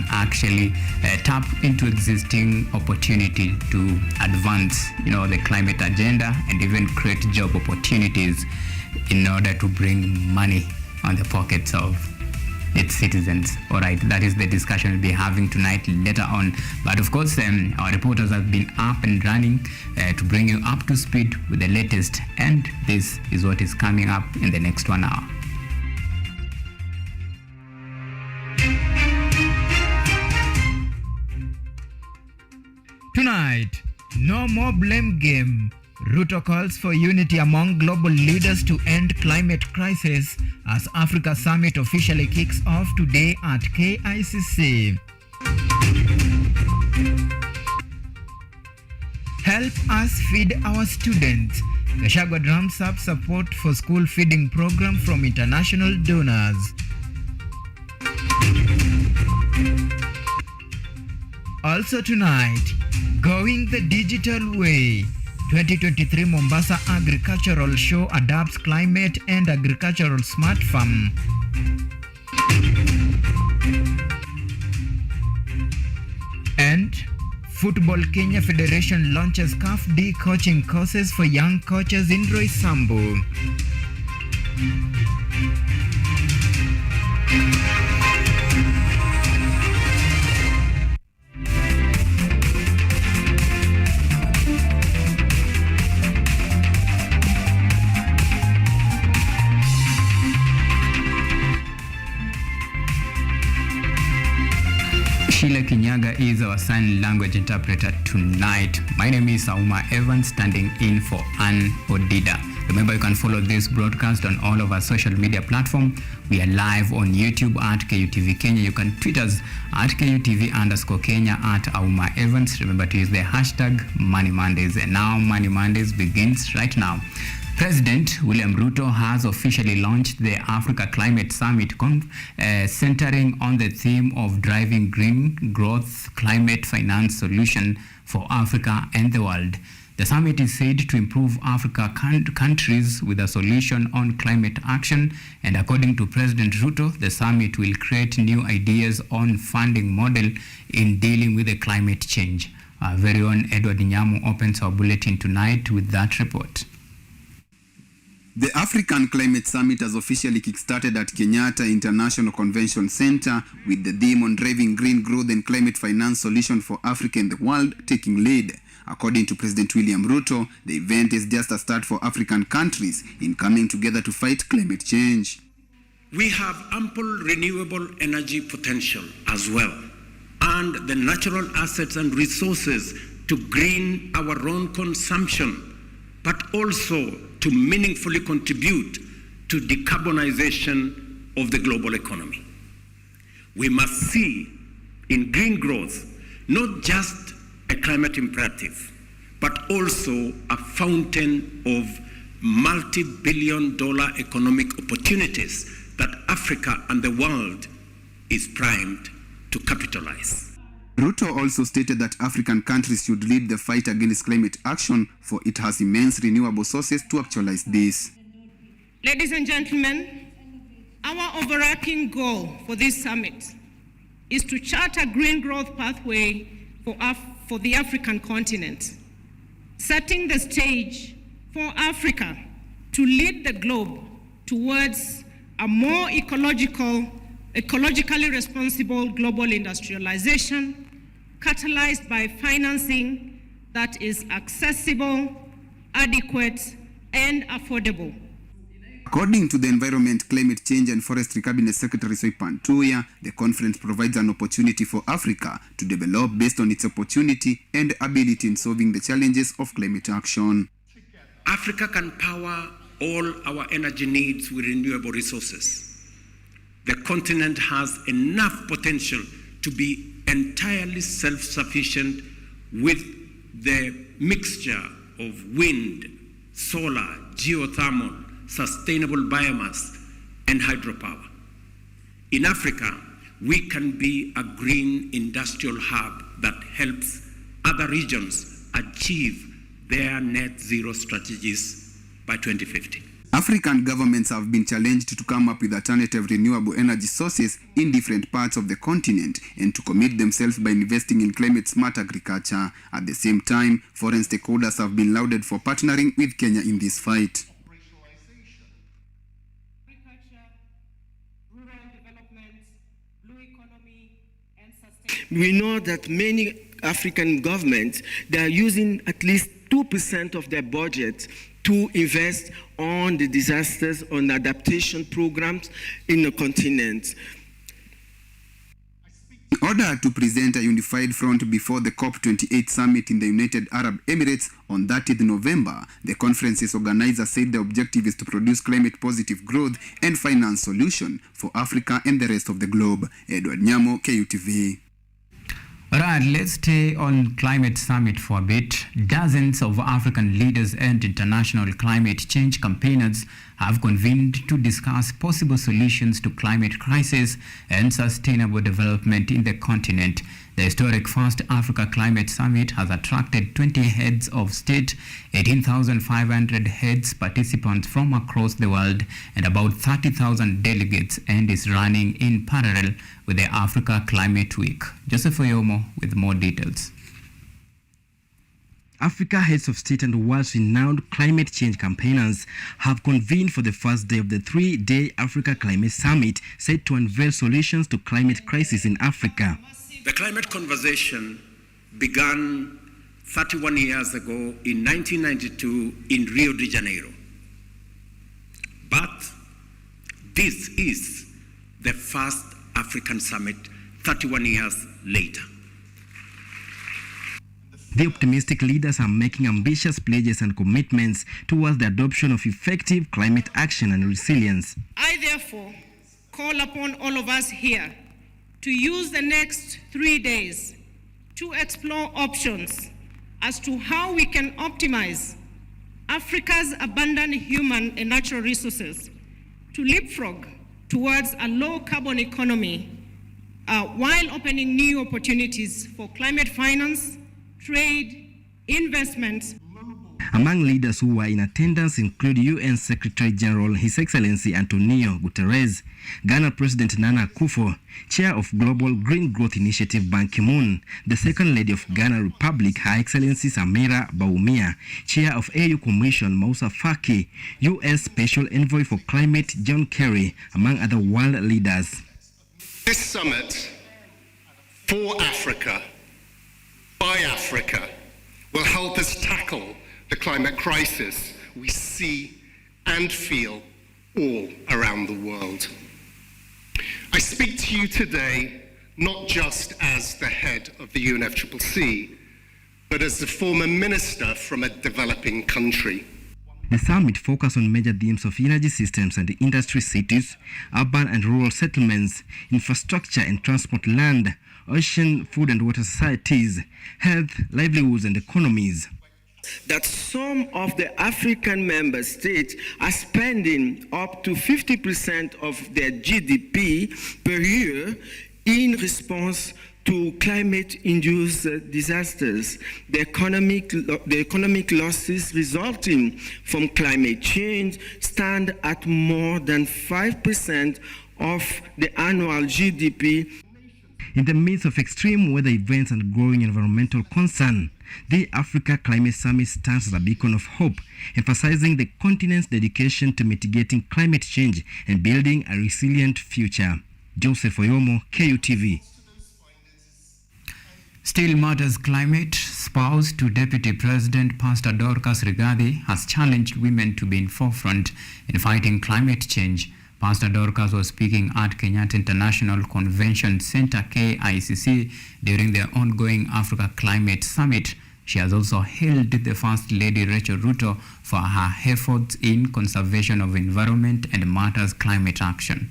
actually tap into existing opportunity to advance, the climate agenda and even create job opportunities in order to bring money on the pockets of its citizens. All right, that is the discussion we'll be having tonight later on. But of course, our reporters have been up and running to bring you up to speed with the latest, and this is what is coming up in the next 1 hour. Tonight, no more blame game. Ruto calls for unity among global leaders to end climate crisis as Africa Summit officially kicks off today at KICC. Help us feed our students. Gachagua drums up support for school feeding program from international donors. Also tonight, going the digital way. 2023 Mombasa Agricultural Show adapts climate and agricultural smart farm. And Football Kenya Federation launches CAF D coaching courses for young coaches in Roysambu. Sheila Kinyaga is our sign language interpreter tonight. My name is Auma Evans, standing in for Ann Odida. Remember, you can follow this broadcast on all of our social media platforms. We are live on YouTube at KUTV Kenya. You can tweet us at KUTV_Kenya at Auma Evans. Remember to use the hashtag Money Mondays. And now Money Mondays begins right now. President William Ruto has officially launched the Africa Climate Summit centering on the theme of driving green growth, climate finance solution for Africa and the world. The summit is said to improve Africa countries with a solution on climate action, and according to President Ruto, the summit will create new ideas on funding model in dealing with the climate change. Our very own Edward Nyamu opens our bulletin tonight with that report. The African Climate Summit has officially kickstarted at Kenyatta International Convention Center with the theme on driving green growth and climate finance solution for Africa and the world taking lead. According to President William Ruto, the event is just a start for African countries in coming together to fight climate change. We have ample renewable energy potential as well, and the natural assets and resources to green our own consumption, but also to meaningfully contribute to decarbonization of the global economy. We must see in green growth not just a climate imperative, but also a fountain of multi-billion-dollar economic opportunities that Africa and the world is primed to capitalize. Ruto also stated that African countries should lead the fight against climate action, for it has immense renewable sources to actualize this. Ladies and gentlemen, our overarching goal for this summit is to chart a green growth pathway for the African continent, setting the stage for Africa to lead the globe towards a more ecologically responsible global industrialization, catalyzed by financing that is accessible, adequate, and affordable. According to the Environment, Climate Change and Forestry Cabinet Secretary Soipan Tuya, the conference provides an opportunity for Africa to develop based on its opportunity and ability in solving the challenges of climate action. Africa can power all our energy needs with renewable resources. The continent has enough potential to be entirely self-sufficient with the mixture of wind, solar, geothermal, sustainable biomass, and hydropower. In Africa, we can be a green industrial hub that helps other regions achieve their net zero strategies by 2050. African governments have been challenged to come up with alternative renewable energy sources in different parts of the continent and to commit themselves by investing in climate-smart agriculture. At the same time, foreign stakeholders have been lauded for partnering with Kenya in this fight. We know that many African governments, they are using at least 2% of their budget to invest on the disasters, on adaptation programs in the continent. In order to present a unified front before the COP28 summit in the United Arab Emirates on 30th November, the conference's organizer said the objective is to produce climate-positive growth and finance solutions for Africa and the rest of the globe. Edward Nyamo, KUTV. All right, let's stay on climate summit for a bit. Dozens of African leaders and international climate change campaigners have convened to discuss possible solutions to climate crisis and sustainable development in the continent. The historic First Africa Climate Summit has attracted 20 heads of state, 18,500 heads participants from across the world, and about 30,000 delegates, and is running in parallel with the Africa Climate Week. Joseph Oyomo with more details. Africa heads of state and world-renowned climate change campaigners have convened for the first day of the three-day Africa Climate Summit, set to unveil solutions to climate crisis in Africa. The climate conversation began 31 years ago in 1992 in Rio de Janeiro. But this is the first African summit 31 years later. The optimistic leaders are making ambitious pledges and commitments towards the adoption of effective climate action and resilience. I therefore call upon all of us here to use the next 3 days to explore options as to how we can optimize Africa's abundant human and natural resources to leapfrog towards a low-carbon economy while opening new opportunities for climate finance, trade, investment. Among leaders who were in attendance include UN Secretary General His Excellency Antonio Guterres, Ghana President Nana Akufo, Chair of Global Green Growth Initiative Ban Ki-moon, the Second Lady of Ghana Republic Her Excellency Samira Baumia, Chair of AU Commission Moussa Faki, US Special Envoy for Climate John Kerry, among other world leaders. This summit for Africa, by Africa, will help us tackle the climate crisis we see and feel all around the world. I speak to you today not just as the head of the UNFCCC, but as the former minister from a developing country. The summit focused on major themes of energy systems and industry cities, urban and rural settlements, infrastructure and transport, land, ocean, food and water societies, health, livelihoods and economies. That some of the African member states are spending up to 50% of their GDP per year in response to climate-induced disasters. The economic losses resulting from climate change stand at more than 5% of the annual GDP. In the midst of extreme weather events and growing environmental concern, the Africa Climate Summit stands as a beacon of hope, emphasizing the continent's dedication to mitigating climate change and building a resilient future. Joseph Oyomo, KUTV. Still Matters Climate, spouse to Deputy President Pastor Dorcas Rigathi, has challenged women to be in forefront in fighting climate change. Pastor Dorcas was speaking at Kenyatta International Convention Center, KICC, during the ongoing Africa Climate Summit. She has also hailed the First Lady Rachel Ruto for her efforts in conservation of environment and matters climate action.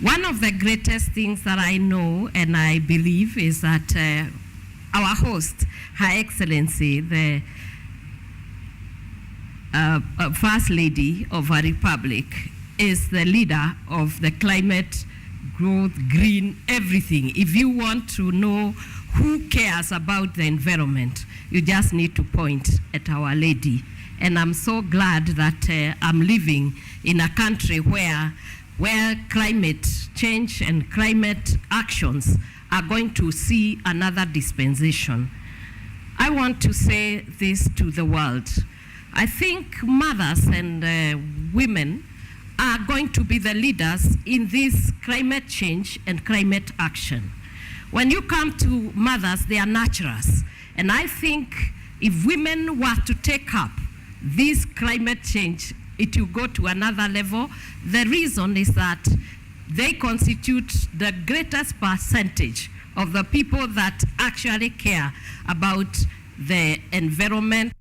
One of the greatest things that I know and I believe is that our host, Her Excellency, the First Lady of our Republic, is the leader of the climate, growth, green, everything. If you want to know who cares about the environment, you just need to point at Our Lady. And I'm so glad that I'm living in a country where climate change and climate actions are going to see another dispensation. I want to say this to the world. I think mothers and women are going to be the leaders in this climate change and climate action. When you come to mothers, they are nurturers. And I think if women were to take up this climate change, it will go to another level. The reason is that they constitute the greatest percentage of the people that actually care about the environment.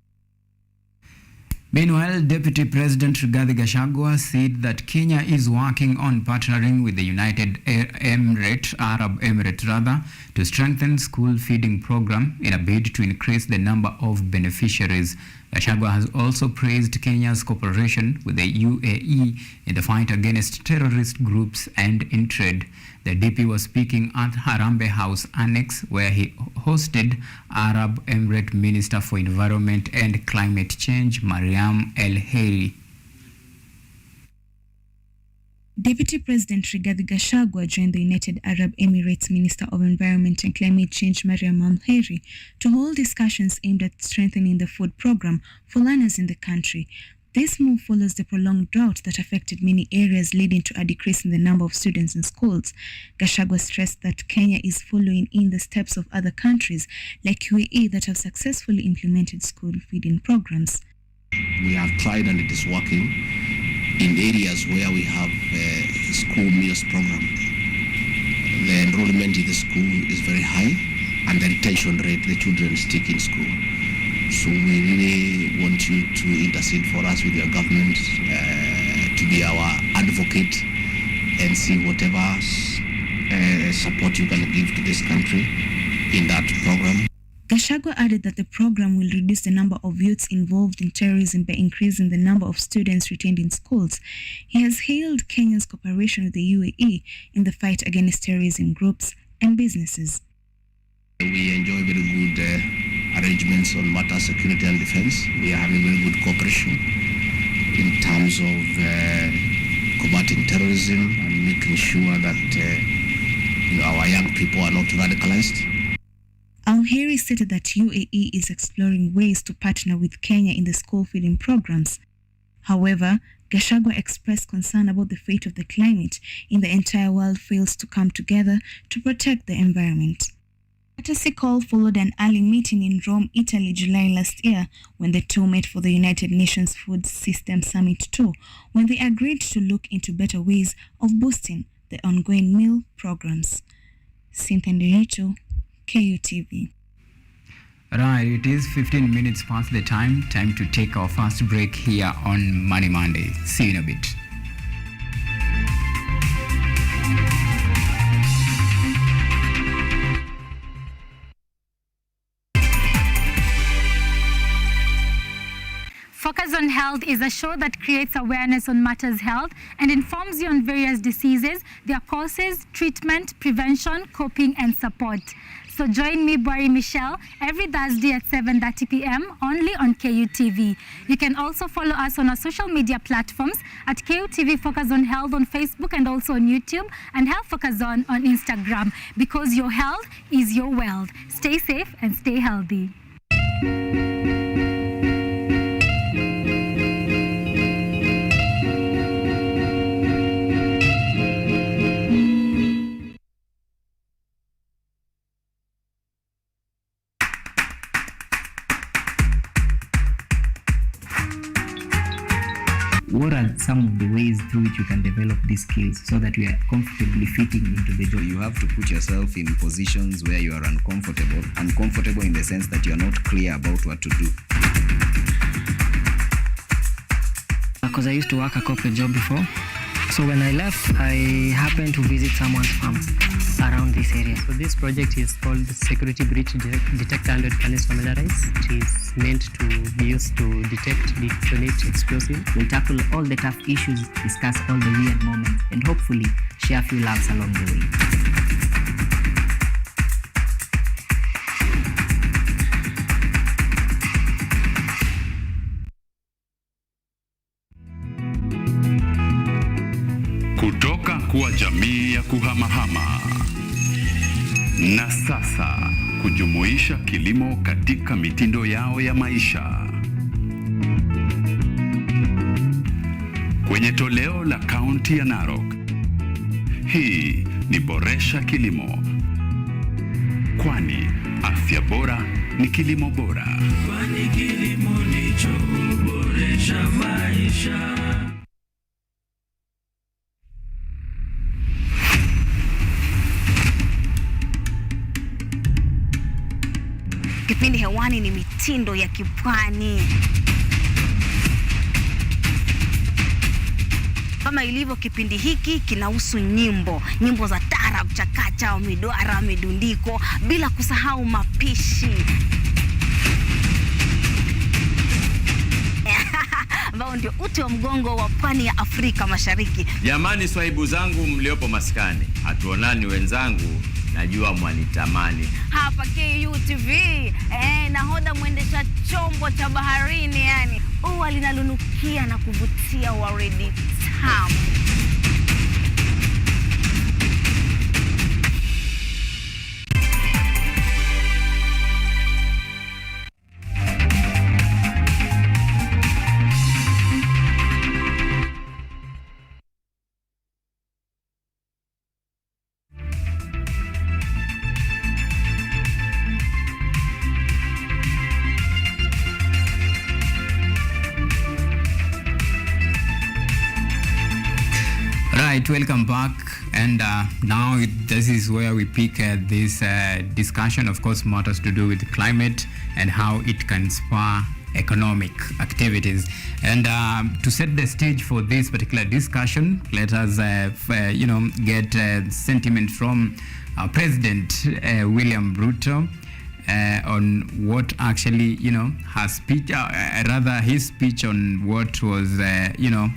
Meanwhile, Deputy President Rigathi Gachagua said that Kenya is working on partnering with the United Arab Emirates to strengthen school feeding program in a bid to increase the number of beneficiaries. Gachagua has also praised Kenya's cooperation with the UAE in the fight against terrorist groups and in trade. The DP was speaking at Harambee House Annex, where he hosted Arab Emirate Minister for Environment and Climate Change, Mariam El Hayri. Deputy President Rigathi Gachagua joined the United Arab Emirates Minister of Environment and Climate Change, Mariam El Hayri, to hold discussions aimed at strengthening the food program for learners in the country. This move follows the prolonged drought that affected many areas, leading to a decrease in the number of students in schools. Gachagua stressed that Kenya is following in the steps of other countries like UAE that have successfully implemented school feeding programs. We have tried and it is working in areas where we have a school meals program. The enrollment in the school is very high and the retention rate, the children stick in school. So we really want you to intercede for us with your government, to be our advocate and see whatever support you can give to this country in that program. Gachagua added that the program will reduce the number of youths involved in terrorism by increasing the number of students retained in schools. He has hailed Kenya's cooperation with the UAE in the fight against terrorism groups and businesses. We enjoy very good arrangements on matter security and defense. We are having very good cooperation in terms of combating terrorism and making sure that our young people are not radicalized. El Hayri stated that UAE is exploring ways to partner with Kenya in the school feeding programs. However, Gachagua expressed concern about the fate of the climate if the entire world fails to come together to protect the environment. A courtesy call followed an early meeting in Rome, Italy, July last year, when the two met for the United Nations Food System Summit 2, when they agreed to look into better ways of boosting the ongoing meal programs. Cynthia Nderito, KUTV. Right, it is 15 minutes past the time to take our first break here on Money Monday. See you in a bit. Focus on Health is a show that creates awareness on matters health and informs you on various diseases, their causes, treatment, prevention, coping, and support. So join me, Barry Michelle, every Thursday at 7:30 p.m. only on KUTV. You can also follow us on our social media platforms at KUTV Focus on Health on Facebook and also on YouTube, and Health Focus on Instagram, because your health is your wealth. Stay safe and stay healthy. What are some of the ways through which you can develop these skills so that we are comfortably fitting into the job? You have to put yourself in positions where you are uncomfortable in the sense that you are not clear about what to do. Because I used to work a corporate job before. So when I left, I happened to visit someone's farm around this area. So this project is called Security Breach Detector and Readiness Familiarize. It is meant to be used to detect, detonate explosives. We'll tackle all the tough issues, discuss all the weird moments, and hopefully share a few laughs along the way. ya kuhamahama. Na sasa kujumuisha kilimo katika mitindo yao ya maisha. Kwenye toleo la kaunti ya Narok, hii ni Boresha Kilimo, kwani afya bora ni kilimo bora. Kwani kilimo ndicho huboresha maisha. Kipindi hewani ni mitindo ya kipwani. Kama ilivyo kipindi hiki kinahusu nyimbo za taarab, chakacha, midwara, midundiko, bila kusahau mapishi. Ambao ndio uti wa mgongo wa pwani ya Afrika Mashariki. Jamani, swahibu zangu mliopo maskani, hatuonani wenzangu, najua mwanitamani. Hapa Kutv, nahodha mwendesha chombo cha baharini, yani ua linalunukia na kuvutia waridi tamu. Right, welcome back, and now this is where we pick this discussion, of course, matters to do with climate and how it can spur economic activities. And to set the stage for this particular discussion, let us get sentiment from President William Ruto on what actually, her speech, rather his speech on what was,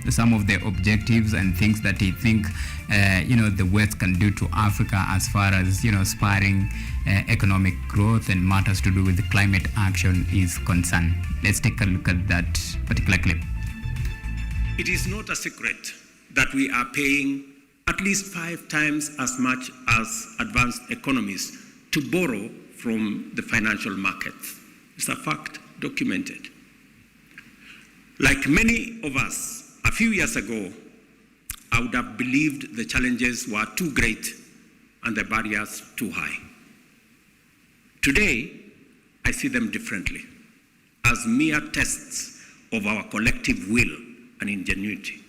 some of the objectives and things that he think, the West can do to Africa as far as, spurring economic growth and matters to do with climate action is concerned. Let's take a look at that particular clip. It is not a secret that we are paying at least 5 times as much as advanced economies to borrow from the financial markets. It's a fact, documented. Like many of us, a few years ago, I would have believed the challenges were too great and the barriers too high. Today, I see them differently, as mere tests of our collective will and ingenuity.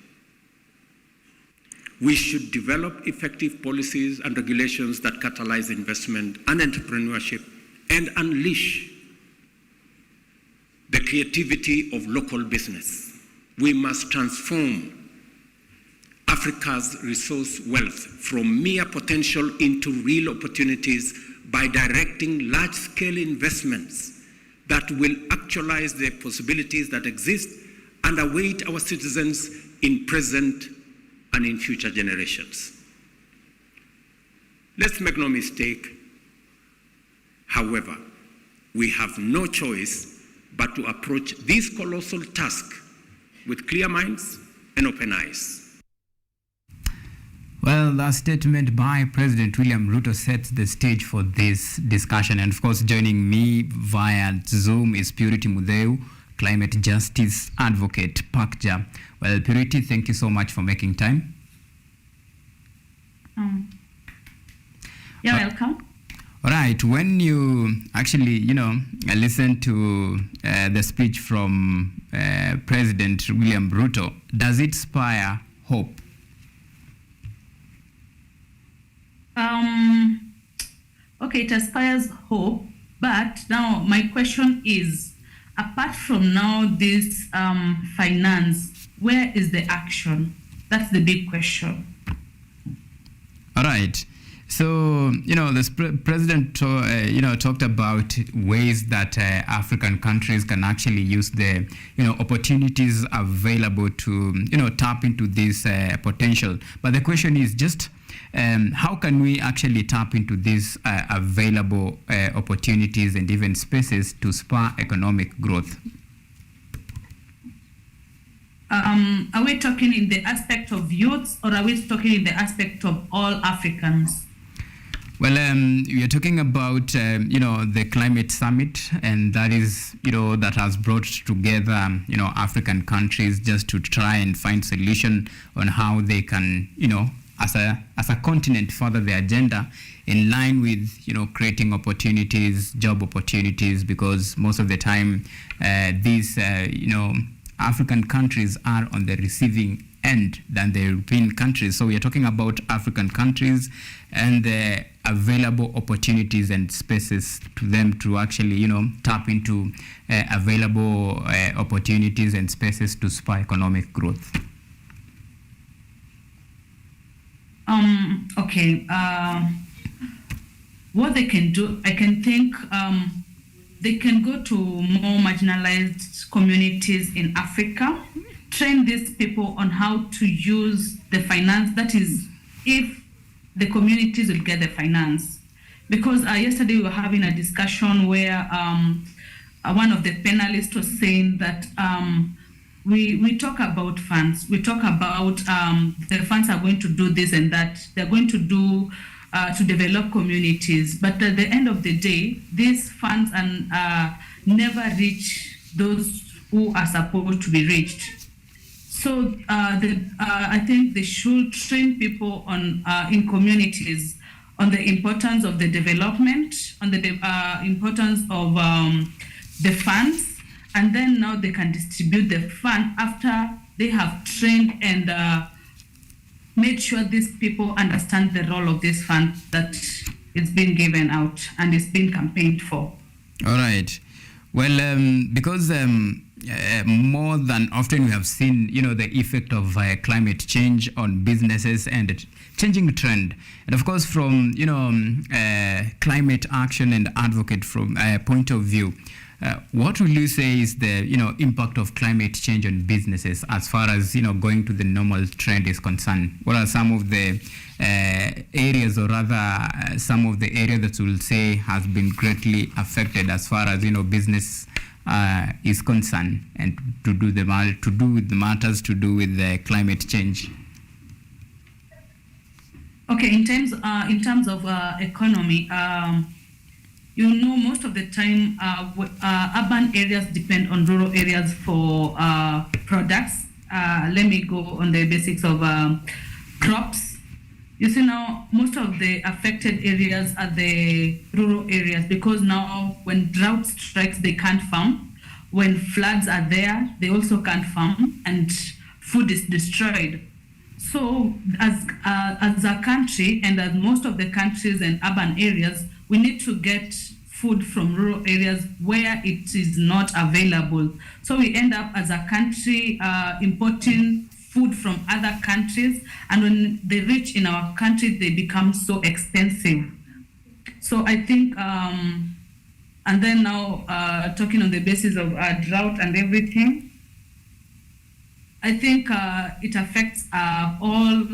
We should develop effective policies and regulations that catalyze investment and entrepreneurship and unleash the creativity of local business. We must transform Africa's resource wealth from mere potential into real opportunities by directing large-scale investments that will actualize the possibilities that exist and await our citizens in present and in future generations. Let's make no mistake, however, we have no choice but to approach this colossal task with clear minds and open eyes. Well, the statement by President William Ruto sets the stage for this discussion. And of course, joining me via Zoom is Purity Mudeu, climate justice advocate, PACJA. Well, Purity, thank you so much for making time. You're welcome. All right. When you actually, listen to the speech from President William Ruto, does it inspire hope? Okay, it inspires hope, but now my question is, apart from now this finance, where is the action? That's the big question. All right. So, the president, talked about ways that African countries can actually use the, opportunities available to, tap into this potential. But the question is just, how can we actually tap into these available opportunities and even spaces to spur economic growth? Are we talking in the aspect of youths, or are we talking in the aspect of all Africans? Well, we are talking about, the climate summit, and that is, that has brought together, African countries just to try and find solution on how they can, as a continent, further the agenda in line with, creating opportunities, job opportunities, because most of the time, these, African countries are on the receiving end than the European countries. So we are talking about African countries and the available opportunities and spaces to them to actually, tap into available opportunities and spaces to spur economic growth. Okay. What they can do, I can think they can go to more marginalized communities in Africa, train these people on how to use the finance. That is, if the communities will get the finance. Because yesterday we were having a discussion where one of the panelists was saying that we talk about funds. We talk about the funds are going to do this and that. They're going to do to develop communities. But at the end of the day, these funds never reach those who are supposed to be reached. So I think they should train people on in communities on the importance of the development, on the importance of the funds, and then now they can distribute the fund after they have trained and made sure these people understand the role of this fund that it's been given out and it's been campaigned for. All right. Well, because more than often we have seen, the effect of climate change on businesses and changing trend. And of course, from, climate action and advocate from a point of view, what will you say is the, impact of climate change on businesses as far as, going to the normal trend is concerned? What are some of the areas, or rather some of the areas that you will say has been greatly affected as far as, business is concerned, and to do with the matters to do with the climate change? Okay, in terms of economy, most of the time urban areas depend on rural areas for products. Let me go on the basics of crops. You see, now most of the affected areas are the rural areas, because now when drought strikes, they can't farm. When floods are there, they also can't farm, and food is destroyed. So as a country, and as most of the countries and urban areas, we need to get food from rural areas where it is not available. So we end up as a country importing food from other countries, and when they reach in our country, they become so expensive. So I think, and then now talking on the basis of drought and everything, I think it affects all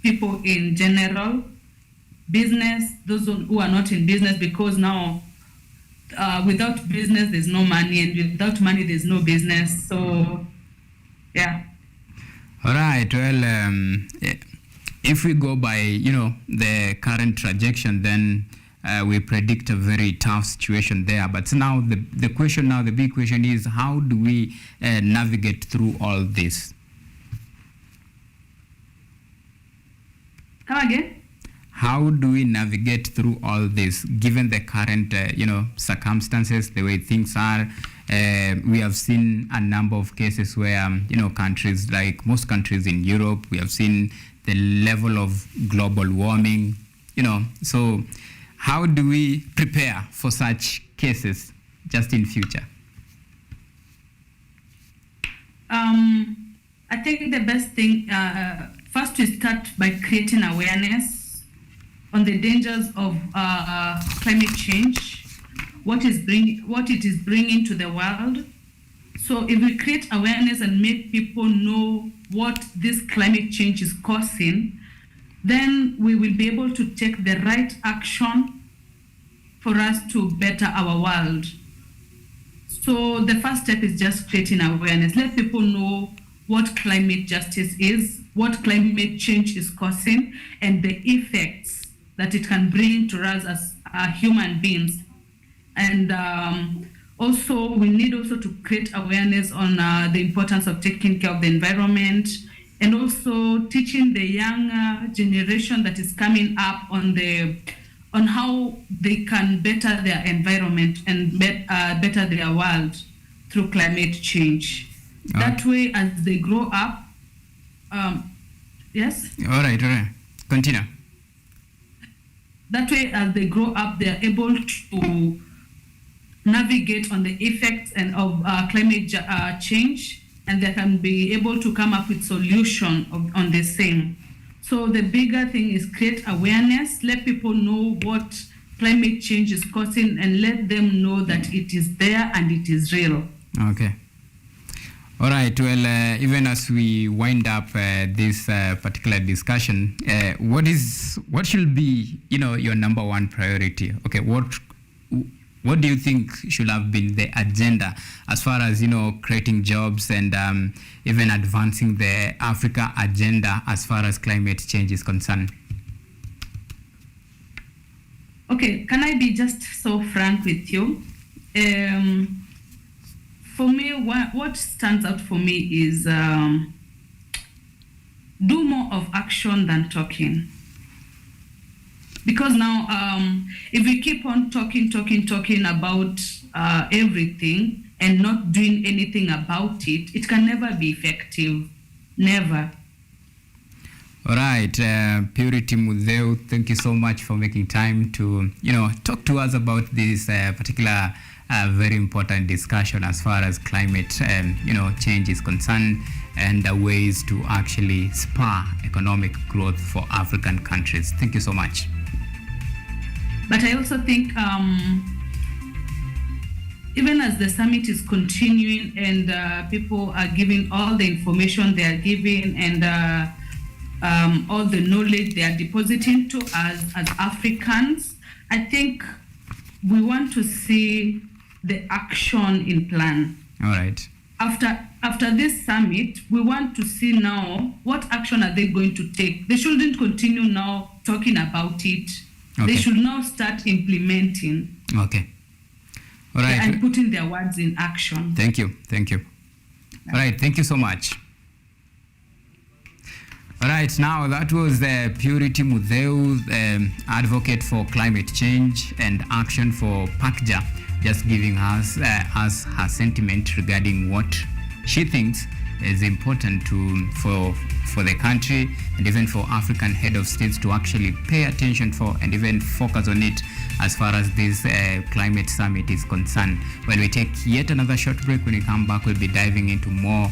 people in general, business, those who are not in business, because now without business, there's no money, and without money, there's no business. So, yeah. All right. Well, if we go by, the current trajectory, then we predict a very tough situation there. But now the big question is, how do we navigate through all this? Come again? How do we navigate through all this, given the current, circumstances, the way things are? We have seen a number of cases where, countries like most countries in Europe, we have seen the level of global warming, So how do we prepare for such cases just in future? I think the best thing, first we start by creating awareness on the dangers of climate change, what it is bringing to the world. So if we create awareness and make people know what this climate change is causing, then we will be able to take the right action for us to better our world. So the first step is just creating awareness. Let people know what climate justice is, what climate change is causing, and the effects that it can bring to us as human beings. And also, we need also to create awareness on the importance of taking care of the environment, and also teaching the younger generation that is coming up on how they can better their environment and better their world through climate change. That way, as they grow up, yes? All right. Continue. That way, as they grow up, they are able to navigate on the effects of climate change, and they can be able to come up with solution on the same. So the bigger thing is create awareness, let people know what climate change is causing, and let them know that it is there and it is real. Okay. All right. Well, even as we wind up this particular discussion, what should be, your number one priority? Okay. What do you think should have been the agenda as far as, creating jobs and even advancing the Africa agenda as far as climate change is concerned? Okay, can I be just so frank with you? For me, what stands out for me is do more of action than talking. Because now, if we keep on talking about everything and not doing anything about it, it can never be effective. Never. All right, Purity Mudeu, thank you so much for making time to, talk to us about this particular very important discussion as far as climate, change is concerned, and the ways to actually spur economic growth for African countries. Thank you so much. But I also think even as the summit is continuing and people are giving all the information they are giving and all the knowledge they are depositing to us as Africans, I think we want to see the action in plan. All right. After this summit, we want to see now what action are they going to take. They shouldn't continue now talking about it. Okay. They should now start implementing. Okay. All right. And putting their words in action. Thank you. All right. Thank you so much. All right. Now that was Purity Mudeu, advocate for climate change and action for PACJA, just giving us her sentiment regarding what she thinks is important for the country and even for African head of states to actually pay attention for and even focus on it as far as this climate summit is concerned. When we take yet another short break, when we come back, we'll be diving into more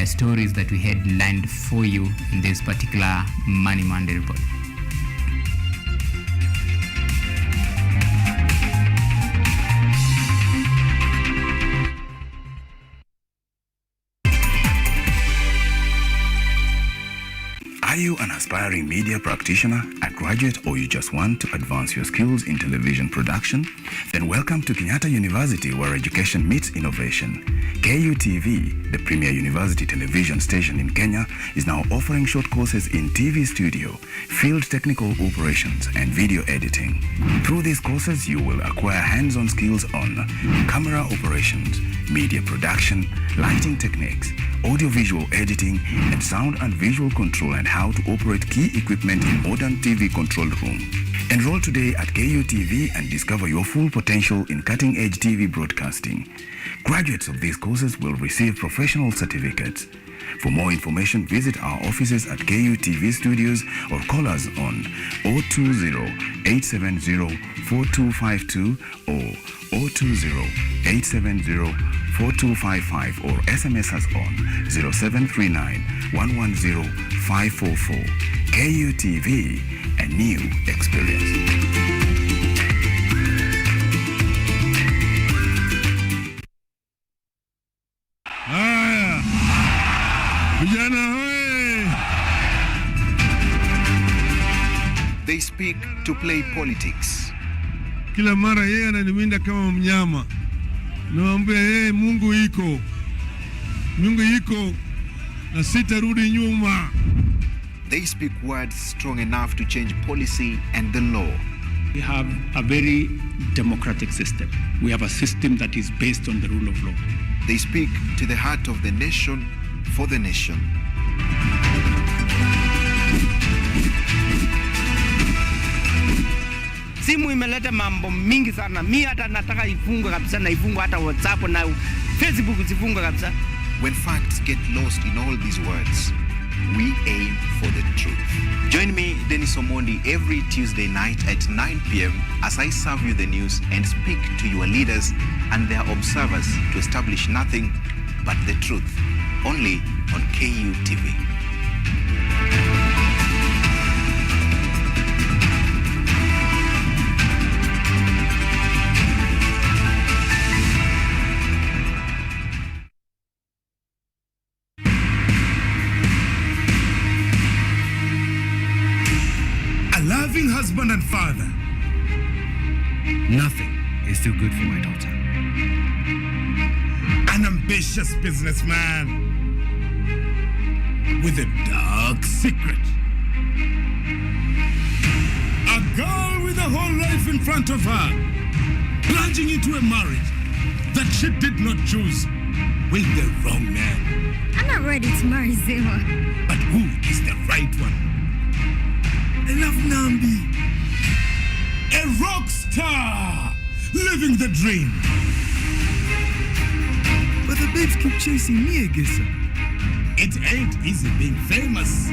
stories that we had lined for you in this particular Money Monday report. Are you an aspiring media practitioner, a graduate, or you just want to advance your skills in television production? Then welcome to Kenyatta University, where education meets innovation. KUTV, the premier university television station in Kenya, is now offering short courses in TV studio, field technical operations, and video editing. Through these courses, you will acquire hands-on skills on camera operations, media production, lighting techniques, audio-visual editing, and sound and visual control, and how to operate key equipment in modern TV control room. Enroll today at KUTV and discover your full potential in cutting-edge TV broadcasting. Graduates of these courses will receive professional certificates. For more information, visit our offices at KUTV Studios or call us on 020-870-4252 or 020-870-4255 or SMS us on 0739-110-544. KUTV, a new experience. They speak to play politics. Kila mara yeye ananiwinda kama mnyama. Naambia yeye Mungu iko. na sitarudi nyuma. They speak words strong enough to change policy and the law. We have a very democratic system. We have a system that is based on the rule of law. They speak to the heart of the nation for the nation. Simu imeleta mambo mingi sana. Mimi hata nataka ifungwe kabisa, na ifungwe hata WhatsApp na Facebook zifungwe kabisa. When facts get lost in all these words, we aim for the truth. Join me, Dennis Omondi, every Tuesday night at 9 p.m. as I serve you the news and speak to your leaders and their observers to establish nothing but the truth, only on KUTV. Loving husband and father. Nothing is too good for my daughter. An ambitious businessman with a dark secret. A girl with a whole life in front of her, plunging into a marriage that she did not choose with the wrong man. I'm not ready to marry Zewa. But who is the right one? I love Nambi, a rock star, living the dream. But the babes keep chasing me, Agissa. It ain't easy being famous,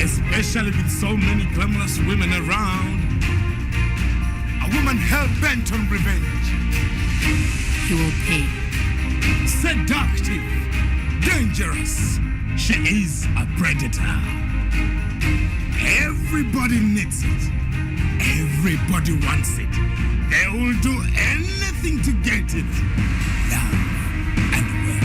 especially with so many glamorous women around. A woman hell-bent on revenge. You will pay. Seductive, dangerous. She is a predator. Everybody needs it. Everybody wants it. They will do anything to get it. Love and wealth.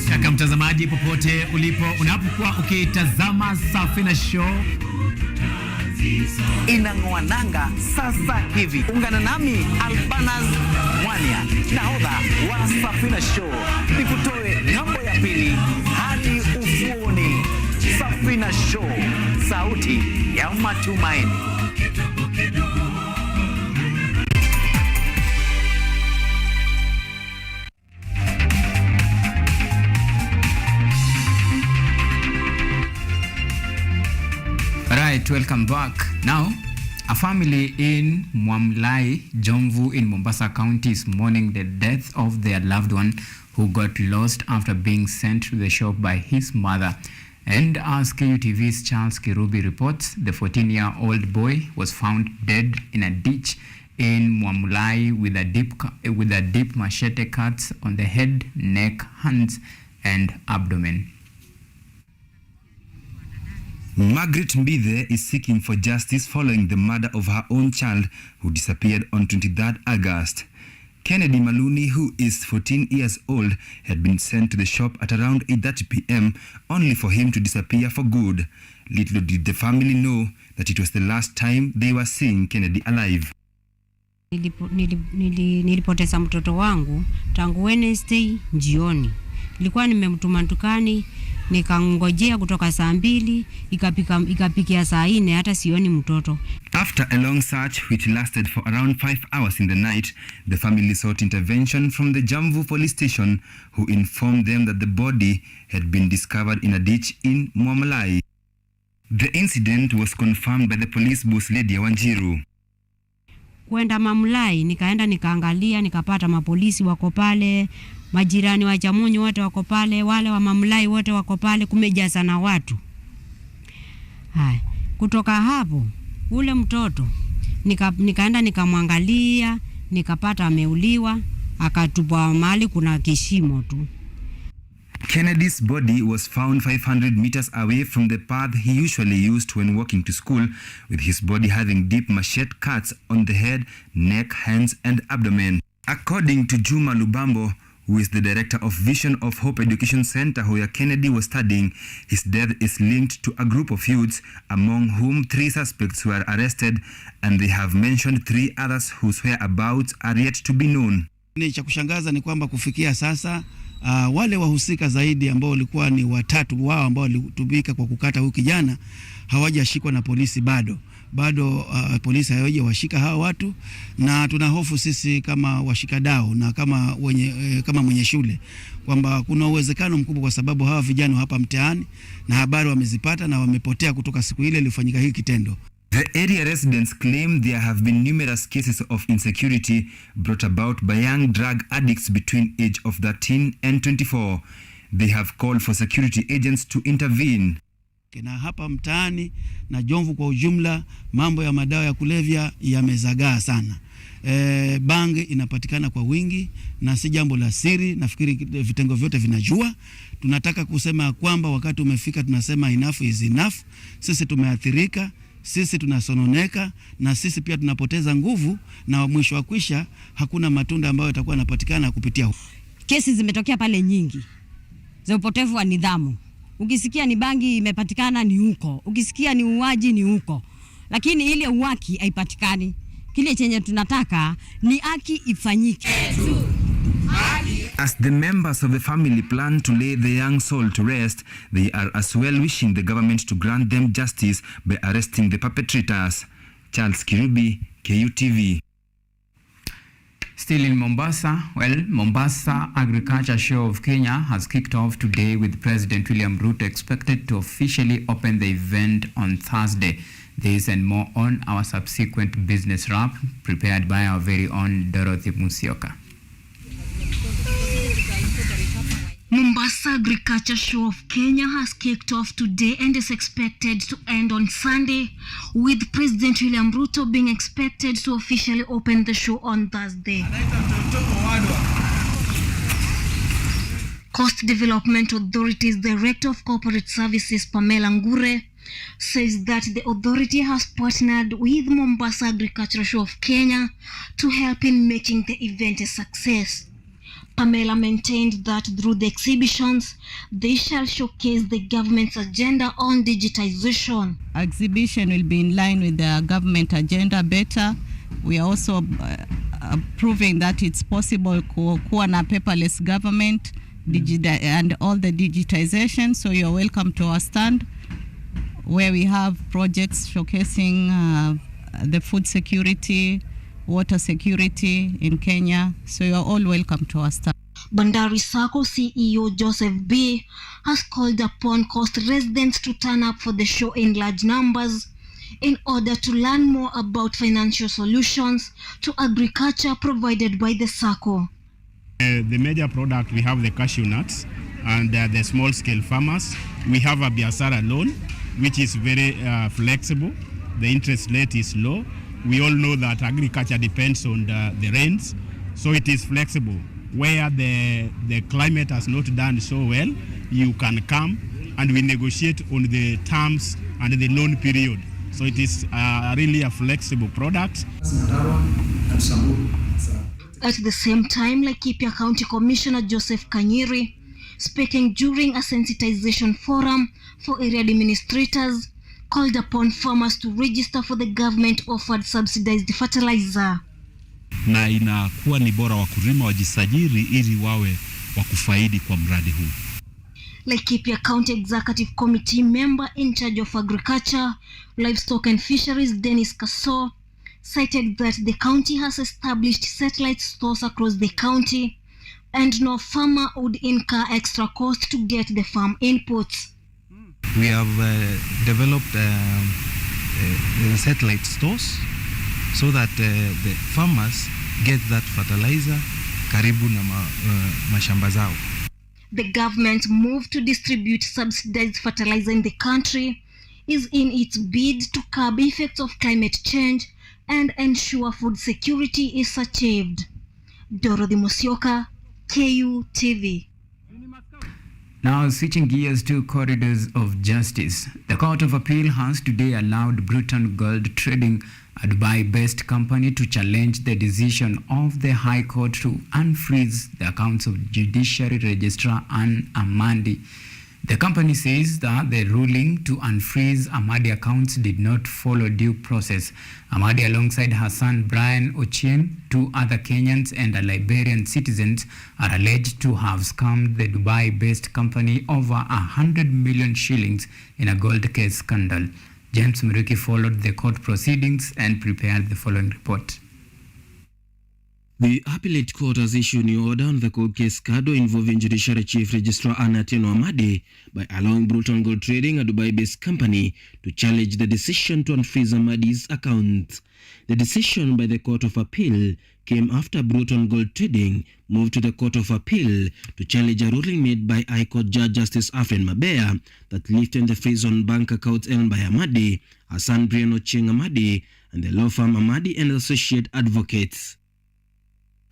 Kaka mtazamaji, popote ulipo, unapokuwa ukitazama Safina Show inang'oananga sasa hivi. Ungana nami Albanas Mwania, nahodha wa Safina Show, nikutoe ng'ambo ya pili hadi ufuoni. Safina Show, sauti ya matumaini. Right, welcome back. Now, a family in Mwamlai, Jomvu in Mombasa County is mourning the death of their loved one who got lost after being sent to the shop by his mother. And as KUTV's Charles Kirubi reports, the 14-year-old boy was found dead in a ditch in Mwamlai with a deep machete cuts on the head, neck, hands, and abdomen. Margaret Mbithe is seeking for justice following the murder of her own child who disappeared on 23rd August. Kennedy Maluni, who is 14 years old, had been sent to the shop at around 8:30 p.m. only for him to disappear for good. Little did the family know that it was the last time they were seeing Kennedy alive. Nilipoteza mtoto wangu tangu Wednesday jioni. Nilikuwa nimemtuma dukani, nikangojea kutoka saa 2 ikapikia saa 4 hata sioni mtoto. After a long search which lasted for around 5 hours in the night, the family sought intervention from the Jamvu police station, who informed them that the body had been discovered in a ditch in Mwamlai. The incident was confirmed by the police boss Lydia Wanjiru. Kwenda Mwamlai, nikaenda nikaangalia, nikapata mapolisi wako pale, majirani wa Chamunyi wote wako pale, wale wa Mwamlai wote wako pale, kumejaa sana watu. Hai, kutoka hapo ule mtoto nikaenda nikamwangalia, nikapata ameuliwa, akatupwa mahali kuna kishimo tu. Kennedy's body was found 500 meters away from the path he usually used when walking to school, with his body having deep machete cuts on the head, neck, hands and abdomen. According to Juma Lubambo, who is the director of Vision of Hope Education Center where Kennedy was studying. His death is linked to a group of youths, among whom 3 suspects were arrested, and they have mentioned 3 others whose whereabouts are yet to be known. Ni cha kushangaza ni kwamba kufikia sasa wale wahusika zaidi ambao walikuwa ni 3 wao ambao walitumika kwa kukata huyu kijana hawajashikwa na polisi bado. Polisi hawajawashika hawa watu, na tuna hofu sisi kama washikadau na kama mwenye shule kwamba kuna uwezekano mkubwa, kwa sababu hawa vijana hapa mtaani na habari wamezipata na wamepotea kutoka siku ile ilifanyika hii kitendo. The area residents claim there have been numerous cases of insecurity brought about by young drug addicts between age of 13 and 24. They have called for security agents to intervene. Na hapa mtaani na Jomvu kwa ujumla, mambo ya madawa ya kulevya yamezagaa sana. Bangi inapatikana kwa wingi na si jambo la siri, nafikiri vitengo vyote vinajua. Tunataka kusema kwamba wakati umefika, tunasema enough is enough. Sisi tumeathirika, sisi tunasononeka, na sisi pia tunapoteza nguvu, na mwisho wa kwisha hakuna matunda ambayo yatakuwa yanapatikana kupitia. Kesi zimetokea pale nyingi za upotevu wa nidhamu. Ukisikia ni bangi imepatikana ni huko, ukisikia ni uwaji ni huko, lakini ile uwaki haipatikani. Kile chenye tunataka ni haki ifanyike. As the members of the family plan to lay the young soul to rest, they are as well wishing the government to grant them justice by arresting the perpetrators. Charles Kirubi, KUTV. Still in Mombasa, Mombasa Agriculture Show of Kenya has kicked off today with President William Ruto expected to officially open the event on Thursday. This and more on our subsequent business wrap prepared by our very own Dorothy Musioka. Mombasa Agriculture Show of Kenya has kicked off today and is expected to end on Sunday, with President William Ruto being expected to officially open the show on Thursday. Coast Development Authority's Director of Corporate Services, Pamela Ngure, says that the authority has partnered with Mombasa Agriculture Show of Kenya to help in making the event a success. Pamela maintained that through the exhibitions, they shall showcase the government's agenda on digitization. Exhibition will be in line with the government agenda better. We are also proving that it's possible kuwa na paperless government and all the digitization. So you're welcome to our stand where we have projects showcasing the food security, water security in Kenya. So you are all welcome to our staff. Bandari Sacco CEO Joseph B has called upon Coast residents to turn up for the show in large numbers in order to learn more about financial solutions to agriculture provided by the Sacco. The major product, we have the cashew nuts and the small scale farmers. We have a biashara loan, which is very flexible. The interest rate is low. We all know that agriculture depends on the rains, so it is flexible. Where the climate has not done so well, you can come and we negotiate on the terms and the loan period. So it is really a flexible product. At the same time, Laikipia County Commissioner Joseph Kanyiri, speaking during a sensitization forum for area administrators, called upon farmers to register for the government-offered subsidized fertilizer. Na inakuwa ni bora wakulima wajisajili ili wawe wakufaidi kwa mradi huu. Laikipia County Executive Committee member in charge of agriculture, livestock and fisheries, Dennis Kaso, cited that the county has established satellite stores across the county and no farmer would incur extra cost to get the farm inputs. We have developed satellite stores so that the farmers get that fertilizer karibu na mashamba zao. The government's move to distribute subsidized fertilizer in the country is in its bid to curb effects of climate change and ensure food security is achieved. Dorothy Musioka, KUTV. Now switching gears to corridors of justice. The Court of Appeal has today allowed Bruton Gold Trading a Dubai-based company, to challenge the decision of the High Court to unfreeze the accounts of Judiciary Registrar Anne Amadi. The company says that the ruling to unfreeze Amadi accounts did not follow due process. Amadi, alongside her son Brian Ochieng, 2 other Kenyans and a Liberian citizens, are alleged to have scammed the Dubai-based company over 100 million shillings in a gold case scandal. James Muriuki followed the court proceedings and prepared the following report. The appellate court has issued new order on the court case scandal involving Judiciary Chief Registrar Anne Amadi by allowing Bruton Gold Trading, a Dubai-based company, to challenge the decision to unfreeze Amadi's account. The decision by the Court of Appeal came after Bruton Gold Trading moved to the Court of Appeal to challenge a ruling made by High Court Judge Justice Alfred Mabea that lifted the freeze on bank accounts held by Amadi, her son Brian Ochieng Amadi, and the law firm Amadi and Associate Advocates.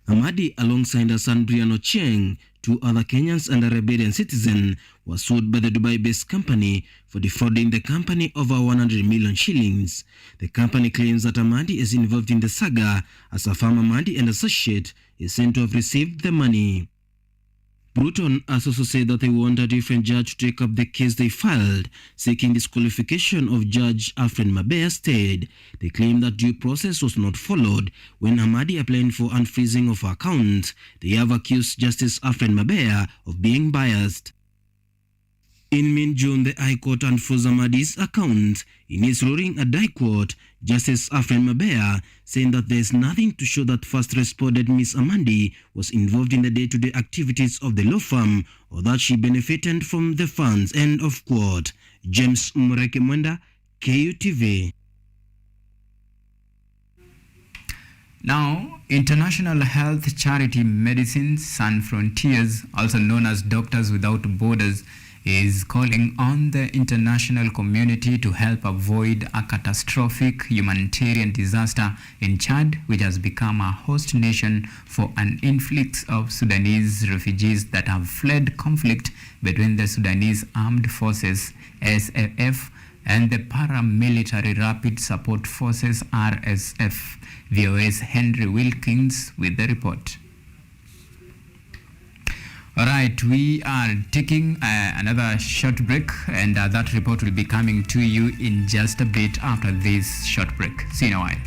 Amadi, alongside her son Brian Ochieng, 2 other Kenyans and a Liberian citizen, was sued by the Dubai-based company for defrauding the company over 100 million shillings. The company claims that Amadi is involved in the saga, as a firm Amadi and Associate is said to have received the money. Bruton has also said that they want a different judge to take up the case they filed, seeking disqualification of Judge Alfred Mabea stayed. They claim that due process was not followed when Amadi applied for unfreezing of her account. They have accused Justice Alfred Mabea of being biased. In mid-June, the High Court unfroze Amadi's account. In his ruling at the High Court, Justice Alfred Mabea saying that there is nothing to show that first responded Miss Amadi was involved in the day-to-day activities of the law firm or that she benefited from the funds. End of quote. James Mureke Mwenda, KUTV. Now, international health charity Medicines Sans Frontiers, also known as Doctors Without Borders, is calling on the international community to help avoid a catastrophic humanitarian disaster in Chad, which has become a host nation for an influx of Sudanese refugees that have fled conflict between the Sudanese Armed Forces (SAF) and the paramilitary Rapid Support Forces (RSF). VOA's Henry Wilkins with the report. All right, we are taking another short break, and that report will be coming to you in just a bit after this short break. See you in a while.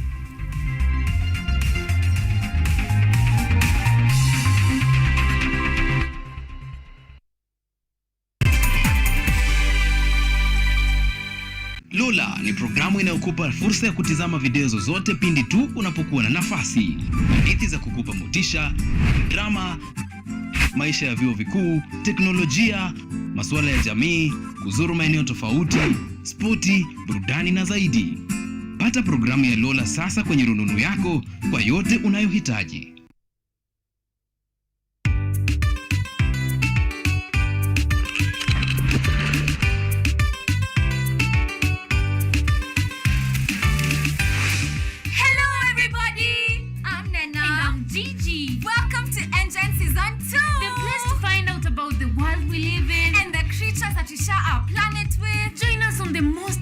Lola ni programu inayokupa fursa ya kutizama video zozote pindi tu unapokuwa na nafasi. Hadithi za kukupa motisha, drama, maisha ya vyuo vikuu, teknolojia, masuala ya jamii, kuzuru maeneo tofauti, spoti, burudani na zaidi. Pata programu ya Lola sasa kwenye rununu yako kwa yote unayohitaji.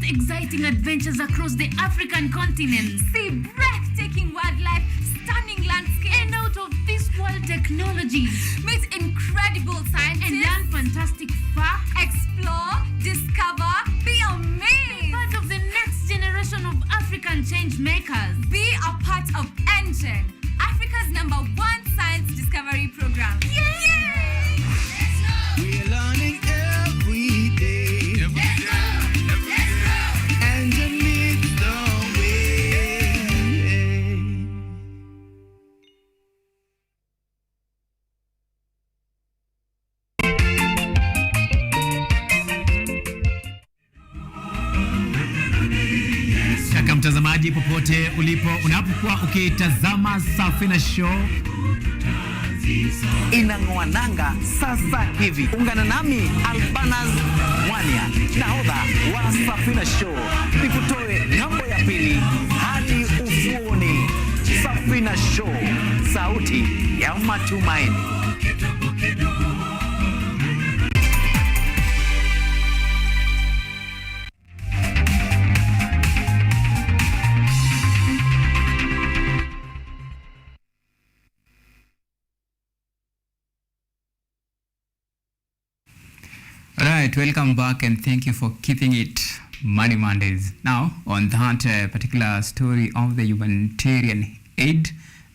Exciting adventures across the African continent. See breathtaking wildlife, stunning landscapes, and out of this world technologies. Meet incredible scientists and learn fantastic facts. Explore, discover, be amazed. Be part of the next generation of African change makers. Be a part of Engine, Africa's #1 science discovery program. Yay! We're learning every day. Mtazamaji popote ulipo, unapokuwa ukitazama Safina Show, inang'oa nanga sasa hivi. Ungana nami Albanas Mwania, nahodha wa Safina Show, nikutoe ng'ambo ya pili hadi ufuoni. Safina Show, sauti ya matumaini. All right, welcome back and thank you for keeping it Money Mondays. Now, on that particular story of the humanitarian aid,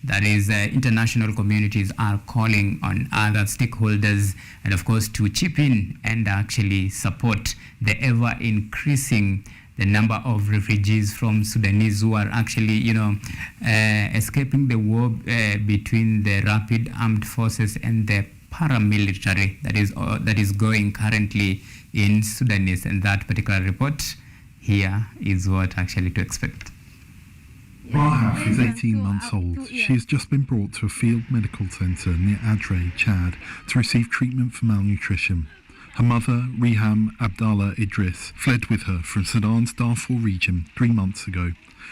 that is, international communities are calling on other stakeholders and, of course, to chip in and actually support the ever-increasing the number of refugees from Sudanese who are actually, escaping the war between the rapid armed forces and the paramilitary that is going currently in Sudanese. And that particular report here is what actually to expect. Rahaf is 18 months old. She has just been brought to a field medical centre near Adre, Chad, to receive treatment for malnutrition. Her mother, Riham Abdallah Idris, fled with her from Sudan's Darfur region 3 months ago.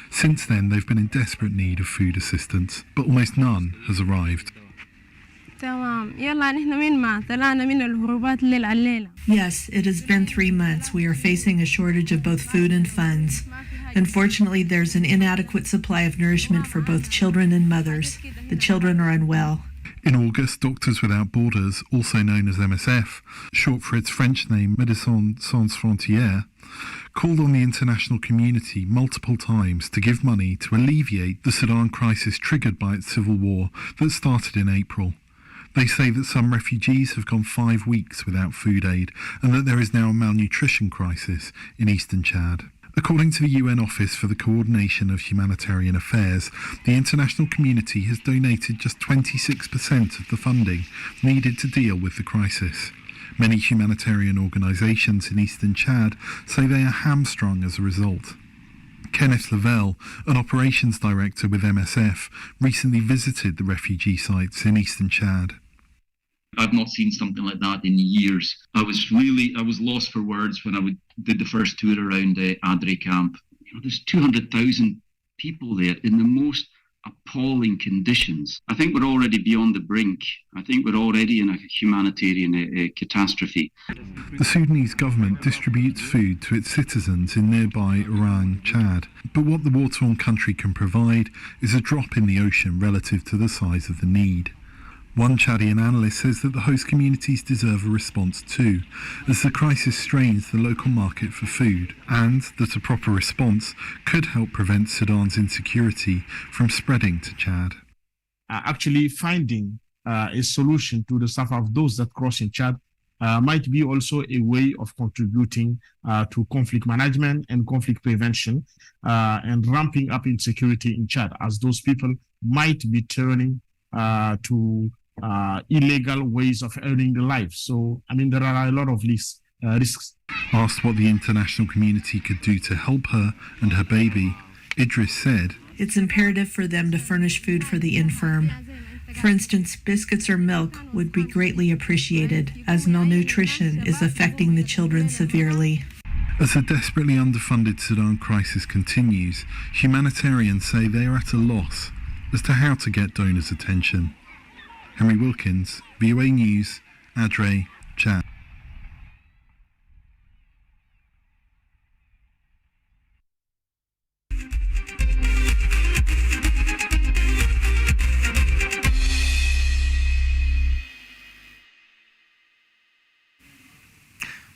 Since then, they've been in desperate need of food assistance, but almost none has arrived. Yes, it has been 3 months. We are facing a shortage of both food and funds. Unfortunately, there's an inadequate supply of nourishment for both children and mothers. The children are unwell. In August, Doctors Without Borders, also known as MSF, short for its French name Médecins Sans Frontières, called on the international community multiple times to give money to alleviate the Sudan crisis triggered by its civil war that started in April. They say that some refugees have gone 5 weeks without food aid and that there is now a malnutrition crisis in eastern Chad. According to the UN Office for the Coordination of Humanitarian Affairs, the international community has donated just 26% of the funding needed to deal with the crisis. Many humanitarian organisations in eastern Chad say they are hamstrung as a result. Kenneth Lavelle, an operations director with MSF, recently visited the refugee sites in eastern Chad. I've not seen something like that in years. I was lost for words when I did the first tour around the Adre camp. There's 200,000 people there in the most appalling conditions. I think we're already beyond the brink. I think we're already in a humanitarian catastrophe. The Sudanese government distributes food to its citizens in nearby Oran, Chad. But what the war-torn country can provide is a drop in the ocean relative to the size of the need. One Chadian analyst says that the host communities deserve a response too, as the crisis strains the local market for food, and that a proper response could help prevent Sudan's insecurity from spreading to Chad. Actually finding a solution to the suffer of those that cross in Chad might be also a way of contributing to conflict management and conflict prevention and ramping up insecurity in Chad, as those people might be turning to illegal ways of earning their lives. So, there are a lot of risks. Asked what the international community could do to help her and her baby, Idris said, It's imperative for them to furnish food for the infirm. For instance, biscuits or milk would be greatly appreciated, as malnutrition is affecting the children severely. As the desperately underfunded Sudan crisis continues, humanitarians say they are at a loss as to how to get donors' attention. Henry Wilkins, VOA News, Adre, Chad.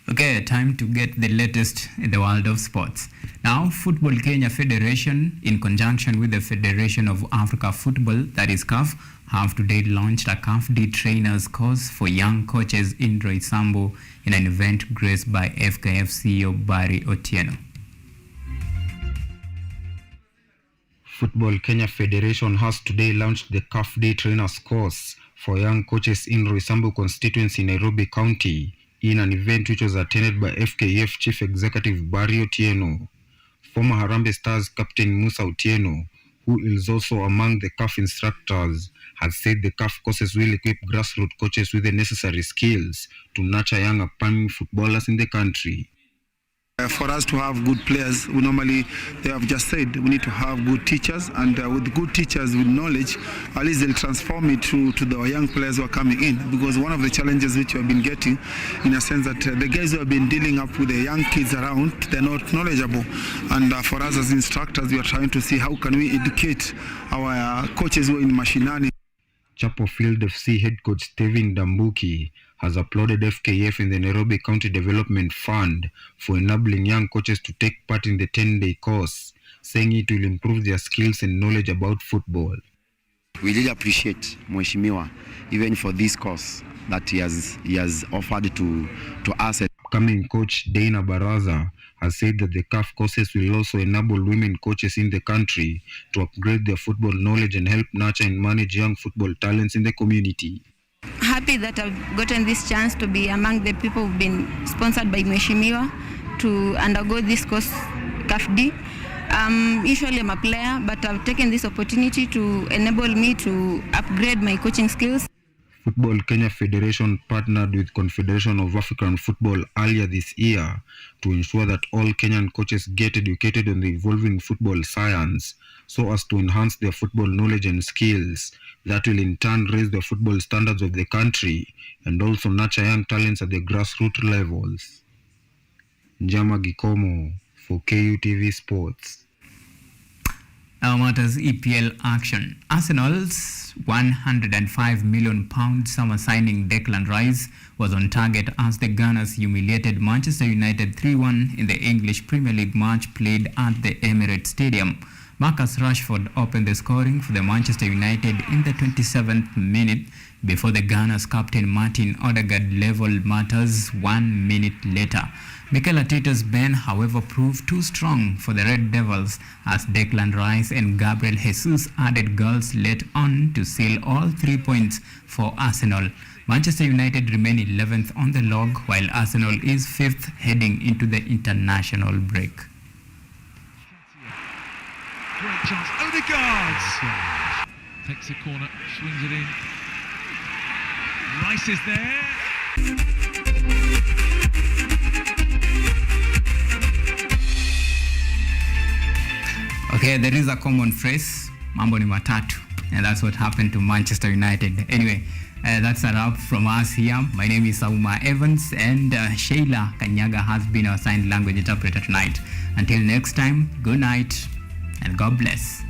Okay, time to get the latest in the world of sports. Now, Football Kenya Federation, in conjunction with the Federation of Africa Football, that is CAF, have today launched a CAF D trainers course for young coaches in Roysambu in an event graced by FKF CEO Barry Otieno. Football Kenya Federation has today launched the CAF D trainers course for young coaches in Roysambu constituency, Nairobi County, in an event which was attended by FKF Chief Executive Barry Otieno. Former Harambee Stars captain Musa Otieno, who is also among the CAF instructors, has said the CAF courses will equip grassroots coaches with the necessary skills to nurture young upcoming footballers in the country. For us to have good players, they have just said, we need to have good teachers, and with good teachers with knowledge, at least they'll transform it to the young players who are coming in. Because one of the challenges which we have been getting, in a sense that the guys who have been dealing up with the young kids around, they're not knowledgeable. And for us as instructors, we are trying to see how can we educate our coaches who are in mashinani. Chapelfield FC head coach Steven Dambuki has applauded FKF in the Nairobi County Development Fund for enabling young coaches to take part in the 10-day course, saying it will improve their skills and knowledge about football. We really appreciate Mheshimiwa even for this course that he has offered to us. Upcoming coach Dana Baraza has said that the CAF courses will also enable women coaches in the country to upgrade their football knowledge and help nurture and manage young football talents in the community. Happy that I've gotten this chance to be among the people who've been sponsored by Mheshimiwa to undergo this course, CAFD. Usually I'm a player, but I've taken this opportunity to enable me to upgrade my coaching skills. Football Kenya Federation partnered with Confederation of African Football earlier this year to ensure that all Kenyan coaches get educated on the evolving football science so as to enhance their football knowledge and skills that will in turn raise the football standards of the country and also nurture young talents at the grassroots levels. Njama Gikomo for KUTV Sports. Now matters EPL action. Arsenal's £105 million summer signing Declan Rice was on target as the Gunners humiliated Manchester United 3-1 in the English Premier League match played at the Emirates Stadium. Marcus Rashford opened the scoring for the Manchester United in the 27th minute before the Gunners captain Martin Odegaard leveled matters 1 minute later. Mikel Arteta's Ben, however, proved too strong for the Red Devils as Declan Rice and Gabriel Jesus added goals late on to seal all 3 points for Arsenal. Manchester United remain 11th on the log while Arsenal is 5th heading into the international break. Great chance. Odegaard takes a corner, swings it in. Rice is there. Okay, there is a common phrase, mambo ni matatu, and that's what happened to Manchester United. Anyway, that's a wrap from us here. My name is Sauma Evans, and Sheila Kanyaga has been our sign language interpreter tonight. Until next time, good night and God bless.